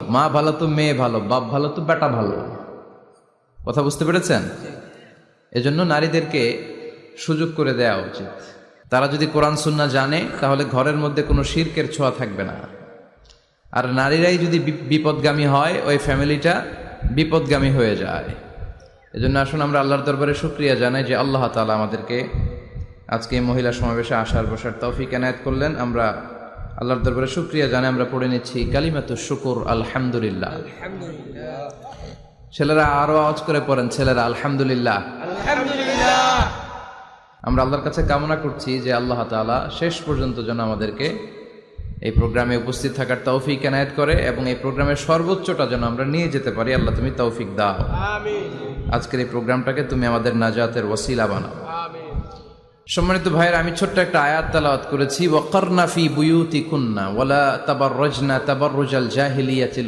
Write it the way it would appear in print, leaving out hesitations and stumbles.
মা ভালো তো মেয়ে ভালো, বাপ ভালো তো বেটা ভালো। কথা বুঝতে পেরেছেন? এজন্য নারীদেরকে সুযোগ করে দেওয়া উচিত। তারা যদি কোরআন সুন্নাহ জানে তাহলে ঘরের মধ্যে কোনো শিরকের ছোঁয়া থাকবে না। আর নারীরাই যদি বিপদগামী হয়, ওই ফ্যামিলিটা বিপদগামী হয়ে যায়। এজন্য আসুন আমরা আল্লাহর দরবারে শুকরিয়া জানাই যে আল্লাহ তাআলা আমাদেরকে আজকে এই মহিলা সমাবেশে আসার বসার তৌফিক এনায়েত করলেন। আমরা আল্লাহর দরবারে শুকরিয়া জানাই। আমরা পড়ে নিচ্ছি কালিমাতুশ শুকর, আলহামদুলিল্লাহ। ছেলেরা আরো আওয়াজ করে পড়েন, ছেলেরা আলহামদুলিল্লাহ। আমরা আল্লাহর কাছে কামনা করছি যে আল্লাহ তাআলা শেষ পর্যন্ত যেন আমাদেরকে এই প্রোগ্রামে উপস্থিত থাকার তৌফিক এনায়েত করে এবং এই প্রোগ্রামের সর্বোচ্চটা যেন আমরা নিয়ে যেতে পারি। আল্লাহ তুমি তৌফিক দাও। আজকের এই প্রোগ্রামটাকে তুমি আমাদের নাজাতের ওসিলা বানাও। সম্মানিত ভাইয়ের, আমি ছোট্ট একটা আয়াত তেলাওয়াত করেছি, ওয়াকারনা ফি বুয়ুতিকুন্না ওয়ালা তাবাররাজনা তাবাররুজাল জাহিলিয়াতিল